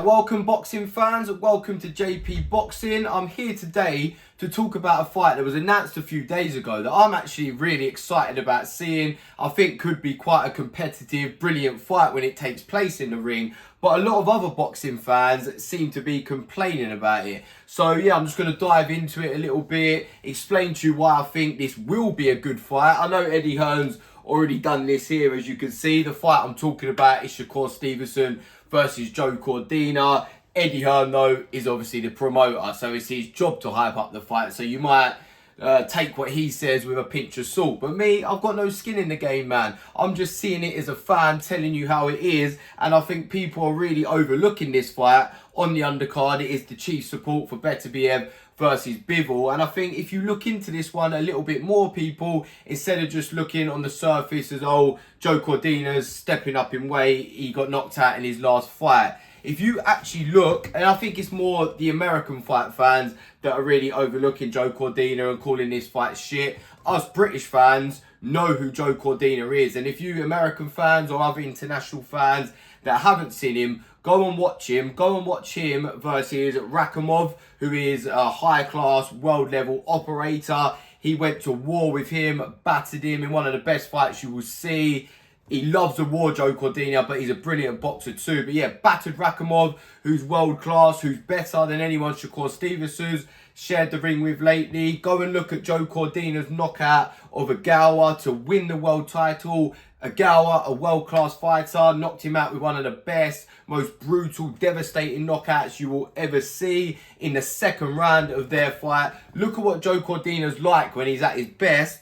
welcome boxing fans, welcome to JP Boxing. I'm here today to talk about a fight that was announced a few days ago that I'm actually really excited about seeing. I think could be quite a competitive, brilliant fight when it takes place in the ring. But a lot of other boxing fans seem to be complaining about it. So yeah, I'm just going to dive into it a little bit, explain to you why I think this will be a good fight. I know Eddie Hearn's already done this here, as you can see. The fight I'm talking about is Shakur Stevenson versus Joe Cordina. Eddie Hearn, though, is obviously the promoter, so it's his job to hype up the fight. So you might take what he says with a pinch of salt. But me, I've got no skin in the game, man. I'm just seeing it as a fan, telling you how it is. And I think people are really overlooking this fight. On the undercard, it is the chief support for Beterbiev versus Bivol. And I think if you look into this one a little bit more, people, instead of just looking on the surface as, oh, Joe Cordina's stepping up in weight, he got knocked out in his last fight. If you actually look, and I think it's more the American fight fans that are really overlooking Joe Cordina and calling this fight shit. Us British fans know who Joe Cordina is. And if you American fans or other international fans that haven't seen him, go and watch him. Go and watch him versus Rakhimov, who is a high-class, world-level operator. He went to war with him, battered him in one of the best fights you will see. He loves the war, Joe Cordina, but he's a brilliant boxer too. But yeah, battered Rakhimov, who's world-class, who's better than anyone Shakur Stevenson's shared the ring with lately. Go and look at Joe Cordina's knockout of Agawa to win the world title. Agawa, a world-class fighter, knocked him out with one of the best, most brutal, devastating knockouts you will ever see in the second round of their fight. Look at what Joe Cordina's like when he's at his best.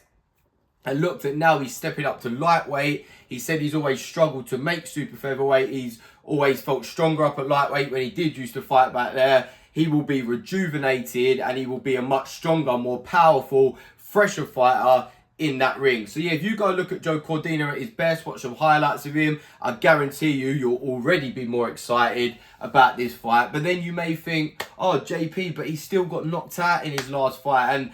And look that now he's stepping up to lightweight. He said he's always struggled to make super featherweight. He's always felt stronger up at lightweight when he did used to fight back there. He will be rejuvenated and he will be a much stronger, more powerful, fresher fighter in that ring. So yeah, if you go look at Joe Cordina at his best, watch some highlights of him, I guarantee you'll already be more excited about this fight. But then you may think, oh, JP, but he still got knocked out in his last fight. And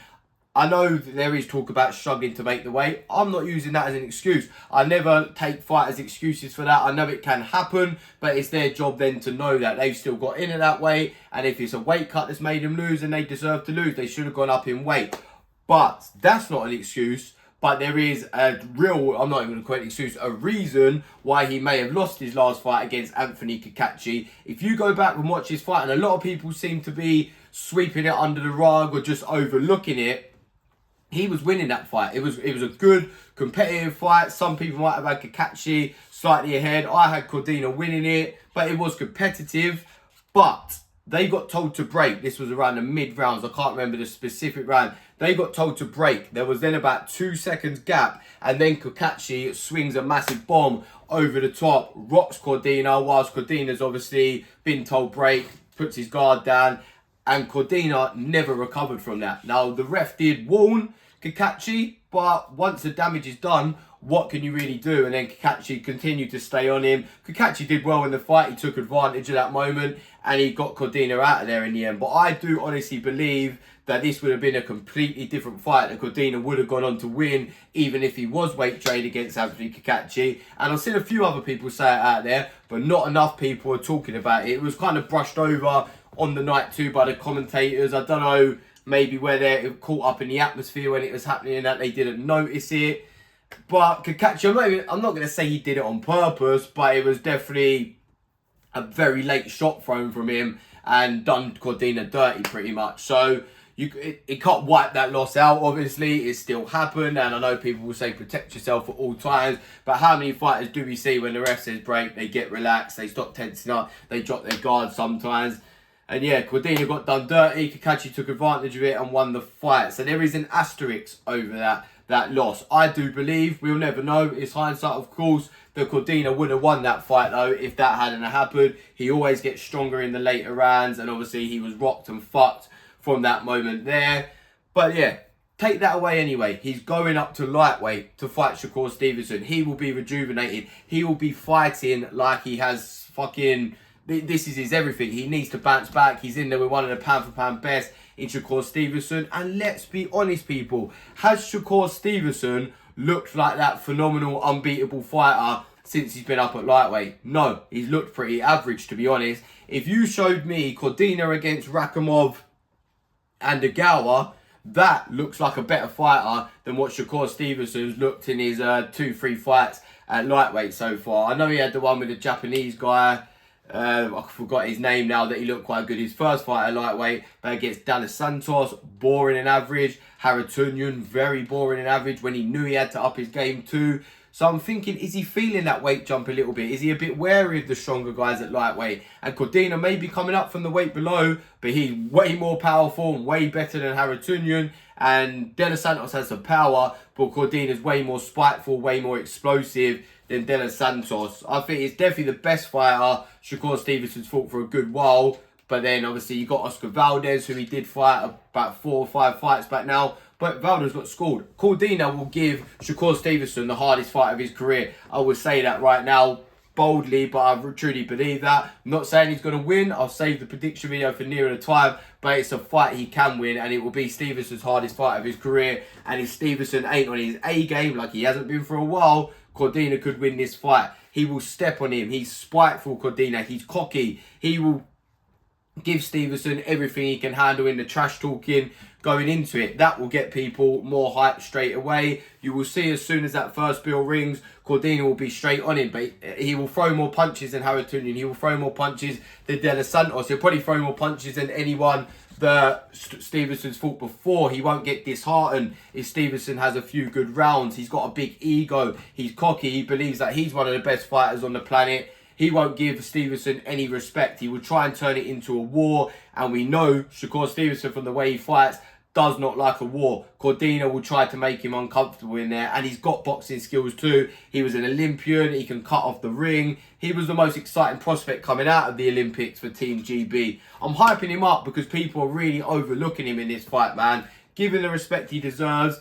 I know that there is talk about struggling to make the weight. I'm not using that as an excuse. I never take fighters' excuses for that. I know it can happen, but it's their job then to know that they've still got in at that weight. And if it's a weight cut that's made them lose and they deserve to lose, they should have gone up in weight. But that's not an excuse. But there is a real, I'm not even going to call it an excuse, a reason why he may have lost his last fight against Anthony Cacace. If you go back and watch his fight, and a lot of people seem to be sweeping it under the rug or just overlooking it, he was winning that fight. It was a good, competitive fight. Some people might have had Cacace slightly ahead. I had Cordina winning it, but it was competitive. But they got told to break. This was around the mid-rounds. I can't remember the specific round. They got told to break. There was then about 2 seconds gap, and then Cacace swings a massive bomb over the top, rocks Cordina, whilst Cordina's obviously been told break, puts his guard down, and Cordina never recovered from that. Now, the ref did warn Cacace, but once the damage is done, what can you really do? And then Cacace continued to stay on him. Cacace did well in the fight. He took advantage of that moment and he got Cordina out of there in the end. But I do honestly believe that this would have been a completely different fight, that Cordina would have gone on to win, even if he was weight trained against Anthony Cacace. And I've seen a few other people say it out there, but not enough people are talking about it. It was kind of brushed over on the night too by the commentators. I don't know, maybe where they're caught up in the atmosphere when it was happening and that they didn't notice it. But Cacace, I'm not going to say he did it on purpose, but it was definitely a very late shot thrown from him and done Cordina dirty pretty much. So it can't wipe that loss out, obviously. It still happened, and I know people will say protect yourself at all times, but how many fighters do we see when the ref says break, they get relaxed, they stop tensing up, they drop their guard sometimes? And yeah, Cordina got done dirty. Cacace took advantage of it and won the fight. So there is an asterisk over that loss. I do believe, we'll never know, it's hindsight of course, that Cordina would have won that fight though if that hadn't happened. He always gets stronger in the later rounds, and obviously he was rocked and fucked from that moment there. But yeah, take that away anyway. He's going up to lightweight to fight Shakur Stevenson. He will be rejuvenated. He will be fighting like he has fucking... This is his everything. He needs to bounce back. He's in there with one of the pound-for-pound best in Shakur Stevenson. And let's be honest, people. Has Shakur Stevenson looked like that phenomenal, unbeatable fighter since he's been up at lightweight? No. He's looked pretty average, to be honest. If you showed me Cordina against Rakhimov and Ogawa, that looks like a better fighter than what Shakur Stevenson's looked in his 2-3 fights at lightweight so far. I know he had the one with the Japanese guy, I forgot his name now, that he looked quite good. His first fight at lightweight, but against Dallas Santos, boring and average. Harutunian, very boring and average when he knew he had to up his game too. So I'm thinking, is he feeling that weight jump a little bit? Is he a bit wary of the stronger guys at lightweight? And Cordina may be coming up from the weight below, but he's way more powerful and way better than Harutunian. And De Los Santos has some power, but Cordina's way more spiteful, way more explosive than De Los Santos. I think it's definitely the best fighter Shakur Stevenson's fought for a good while. But then obviously you got Oscar Valdez, who he did fight about 4 or 5 fights back now. But Valdez got scored. Cordina will give Shakur Stevenson the hardest fight of his career. I will say that right now boldly, but I truly believe that. I'm not saying he's going to win. I'll save the prediction video for nearer the time. But it's a fight he can win, and it will be Stevenson's hardest fight of his career. And if Stevenson ain't on his A game, like he hasn't been for a while, Cordina could win this fight. He will step on him. He's spiteful, Cordina. He's cocky. He will give Stevenson everything he can handle in the trash talking going into it. That will get people more hyped straight away. You will see as soon as that first bell rings, Cordina will be straight on him, but he will throw more punches than Harutunian. He will throw more punches than De Los Santos. He'll probably throw more punches than anyone that Stevenson's fought before. He won't get disheartened if Stevenson has a few good rounds. He's got a big ego. He's cocky. He believes that he's one of the best fighters on the planet. He won't give Stevenson any respect. He will try and turn it into a war. And we know Shakur Stevenson, from the way he fights, does not like a war. Cordina will try to make him uncomfortable in there. And he's got boxing skills too. He was an Olympian. He can cut off the ring. He was the most exciting prospect coming out of the Olympics for Team GB. I'm hyping him up because people are really overlooking him in this fight, man. Give him the respect he deserves.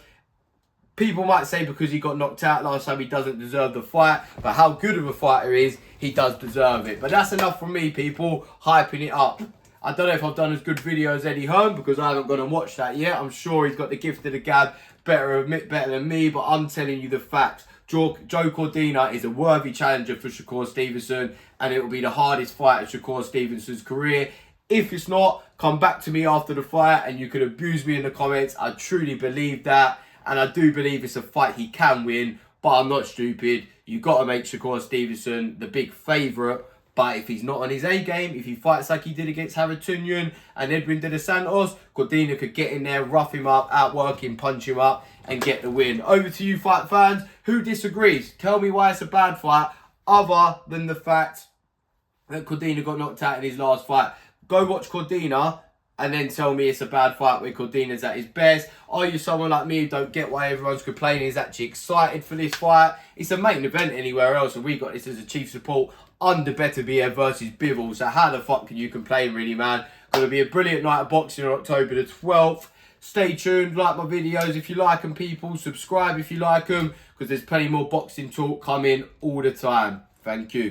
People might say because he got knocked out last time he doesn't deserve the fight. But how good of a fighter he is, he does deserve it. But that's enough from me, people, hyping it up. I don't know if I've done as good video as Eddie Hearn because I haven't gone and watched that yet. I'm sure he's got the gift of the gab better than me, but I'm telling you the facts. Joe Cordina is a worthy challenger for Shakur Stevenson, and it will be the hardest fight of Shakur Stevenson's career. If it's not, come back to me after the fight and you can abuse me in the comments. I truly believe that, and I do believe it's a fight he can win, but I'm not stupid. You've got to make Shakur Stevenson the big favourite. But if he's not on his A game, if he fights like he did against Harutunian and Edwin De Los Santos, Cordina could get in there, rough him up, outwork him, punch him up, and get the win. Over to you, fight fans. Who disagrees? Tell me why it's a bad fight, other than the fact that Cordina got knocked out in his last fight. Go watch Cordina and then tell me it's a bad fight where Cordina's at his best. Are you someone like me who don't get why everyone's complaining, is actually excited for this fight? It's a main event anywhere else, and we got this as a chief support under Beterbiev versus Bivol. So how the fuck can you complain, really, man? Going to be a brilliant night of boxing on October the 12th. Stay tuned, like my videos if you like them, people. Subscribe if you like them, because there's plenty more boxing talk coming all the time. Thank you.